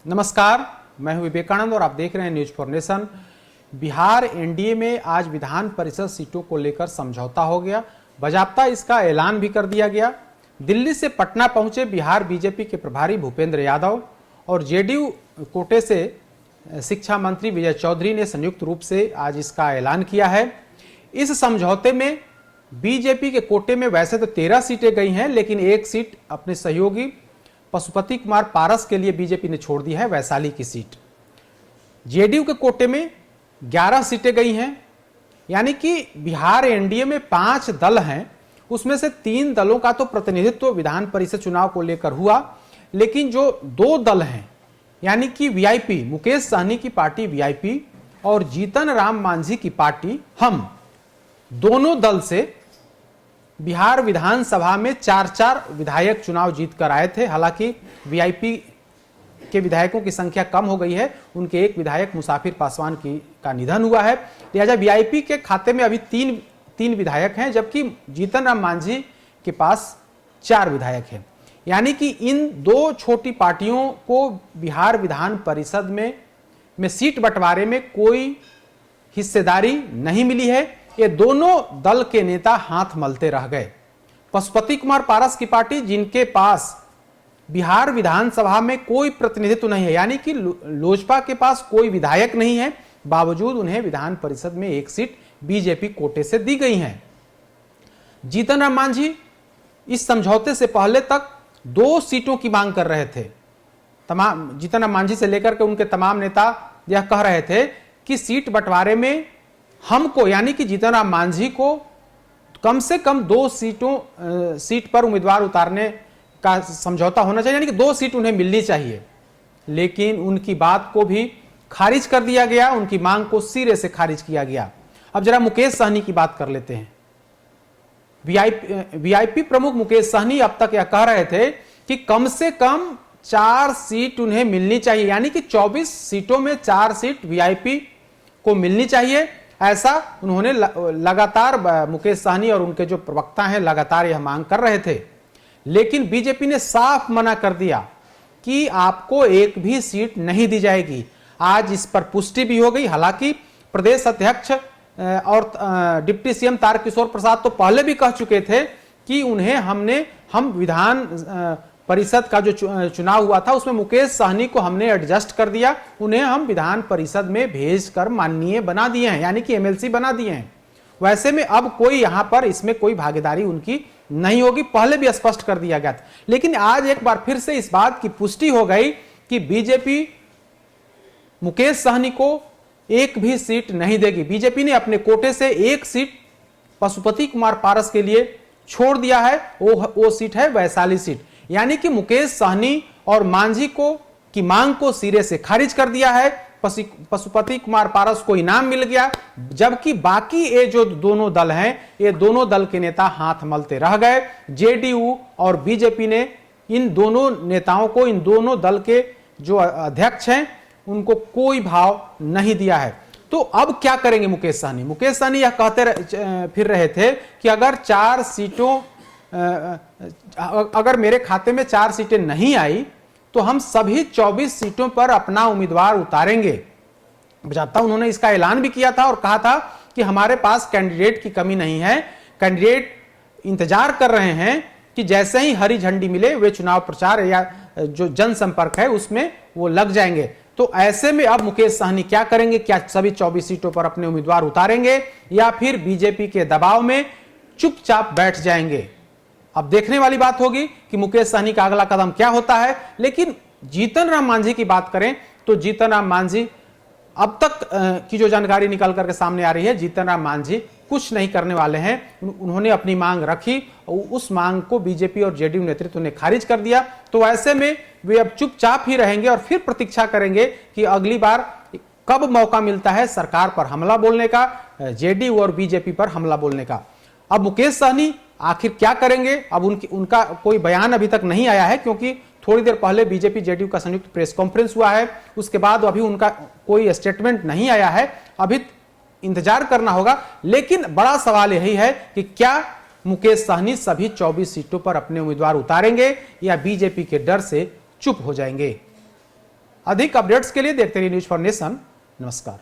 नमस्कार, मैं हूं विवेकानंद और आप देख रहे हैं news for nation. Bihar NDA में आज विधान परिषद सीटों को लेकर समझौता हो गया। बाकायदा इसका ऐलान भी कर दिया गया। दिल्ली से पटना पहुंचे बिहार बीजेपी के प्रभारी भूपेंद्र यादव और जेडीयू कोटे से शिक्षा मंत्री विजय चौधरी ने संयुक्त रूप से आज इसका ऐलान किया है। इस समझौते में बीजेपी के कोटे में वैसे तो 13 सीटें गई हैं, लेकिन एक सीट अपने सहयोगी पशुपति कुमार पारस के लिए बीजेपी ने छोड़ दी है, वैशाली की सीट। जेडीयू के कोटे में 11 सीटें गई हैं, यानी कि बिहार एनडीए में 5 दल हैं, उसमें से 3 दलों का तो प्रतिनिधित्व विधान परिषद चुनाव को लेकर हुआ, लेकिन जो 2 दल हैं यानी कि वीआईपी मुकेश सहनी की पार्टी वीआईपी और जीतन राम मांझी की पार्टी हम, दोनों दल से बिहार विधानसभा में 4-4 विधायक चुनाव जीतकर आए थे। हालांकि वीआईपी के विधायकों की संख्या कम हो गई है, उनके एक विधायक मुसाफिर पासवान का निधन हुआ है, लिहाजा वीआईपी के खाते में अभी 3 विधायक हैं, जबकि जीतन राम मांझी के पास 4 विधायक हैं। यानी कि इन 2 छोटी पार्टियों को बिहार विधान परिषद में सीट बंटवारे में कोई हिस्सेदारी नहीं मिली है। ये दोनों दल के नेता हाथ मलते रह गए। पशुपति कुमार पारस की पार्टी, जिनके पास बिहार विधानसभा में कोई प्रतिनिधित्व नहीं है, यानी कि लोजपा के पास कोई विधायक नहीं है, बावजूद उन्हें विधान परिषद में एक सीट बीजेपी कोटे से दी गई है। जीतन राम मांझी इस समझौते से पहले तक 2 सीटों की मांग कर रहे थे। जीतन राम मांझी से लेकर के उनके तमाम नेता यह कह रहे थे कि सीट बंटवारे में हमको, यानी कि जीतन राम मांझी को कम से कम 2 सीट पर उम्मीदवार उतारने का समझौता होना चाहिए, यानी कि 2 सीट उन्हें मिलनी चाहिए। लेकिन उनकी बात को भी खारिज कर दिया गया, उनकी मांग को सिरे से खारिज किया गया। अब जरा मुकेश सहनी की बात कर लेते हैं। वीआईपी प्रमुख मुकेश सहनी अब तक यह कह रहे थे कि कम से कम 4 सीट उन्हें मिलनी चाहिए, यानी कि 24 सीटों में 4 सीट वीआईपी को मिलनी चाहिए। ऐसा उन्होंने लगातार, मुकेश सहनी और उनके जो प्रवक्ता हैं लगातार यह मांग कर रहे थे। लेकिन बीजेपी ने साफ मना कर दिया कि आपको एक भी सीट नहीं दी जाएगी। आज इस पर पुष्टि भी हो गई। हालांकि प्रदेश अध्यक्ष और डिप्टी सीएम तारकिशोर प्रसाद तो पहले भी कह चुके थे कि उन्हें हम विधान परिषद का जो चुनाव हुआ था उसमें मुकेश सहनी को हमने एडजस्ट कर दिया, उन्हें हम विधान परिषद में भेजकर माननीय बना दिए हैं, यानी कि एमएलसी बना दिए हैं। वैसे में अब कोई यहां पर इसमें कोई भागीदारी उनकी नहीं होगी, पहले भी स्पष्ट कर दिया गया था। लेकिन आज एक बार फिर से इस बात की पुष्टि हो गई कि बीजेपी मुकेश सहनी को एक भी सीट नहीं देगी। बीजेपी ने अपने कोटे से एक सीट पशुपति कुमार पारस के लिए छोड़ दिया है, वो सीट है वैशाली सीट। यानी कि मुकेश सहनी और मांझी की मांग को सिरे से खारिज कर दिया है। पशुपति कुमार पारस को इनाम मिल गया, जबकि बाकी ये जो दोनों दल हैं, ये दोनों दल के नेता हाथ मलते रह गए। जेडीयू और बीजेपी ने इन दोनों नेताओं को, इन दोनों दल के जो अध्यक्ष हैं, उनको कोई भाव नहीं दिया है। तो अब क्या करेंगे मुकेश सहनी? मुकेश सहनी यह कहते फिर रहे थे कि अगर मेरे खाते में 4 सीटें नहीं आई तो हम सभी 24 सीटों पर अपना उम्मीदवार उतारेंगे। बजाता उन्होंने इसका ऐलान भी किया था और कहा था कि हमारे पास कैंडिडेट की कमी नहीं है, कैंडिडेट इंतजार कर रहे हैं कि जैसे ही हरी झंडी मिले वे चुनाव प्रचार या जो जनसंपर्क है उसमें वो लग जाएंगे। तो ऐसे में अब मुकेश सहनी क्या करेंगे? क्या सभी 24 सीटों पर अपने उम्मीदवार उतारेंगे या फिर बीजेपी के दबाव में चुपचाप बैठ जाएंगे? अब देखने वाली बात होगी कि मुकेश सहनी का अगला कदम क्या होता है। लेकिन जीतन राम मांझी की बात करें तो जीतन राम मांझी अब तक की जो जानकारी निकल करके सामने आ रही है, जीतन राम मांझी कुछ नहीं करने वाले हैं। उन्होंने अपनी मांग रखी, उस मांग को बीजेपी और जेडीयू नेतृत्व ने खारिज कर दिया। तो ऐसे में वे अब चुपचाप ही रहेंगे और फिर प्रतीक्षा करेंगे कि अगली बार कब मौका मिलता है सरकार पर हमला बोलने का, जेडीयू और बीजेपी पर हमला बोलने का। अब मुकेश सहनी आखिर क्या करेंगे? अब उनका कोई बयान अभी तक नहीं आया है, क्योंकि थोड़ी देर पहले बीजेपी जेडीयू का संयुक्त प्रेस कॉन्फ्रेंस हुआ है, उसके बाद अभी उनका कोई स्टेटमेंट नहीं आया है। अभी इंतजार करना होगा। लेकिन बड़ा सवाल यही है कि क्या मुकेश सहनी सभी 24 सीटों पर अपने उम्मीदवार उतारेंगे या बीजेपी के डर से चुप हो जाएंगे? अधिक अपडेट्स के लिए देखते रहिए न्यूज फॉर नेशन। नमस्कार।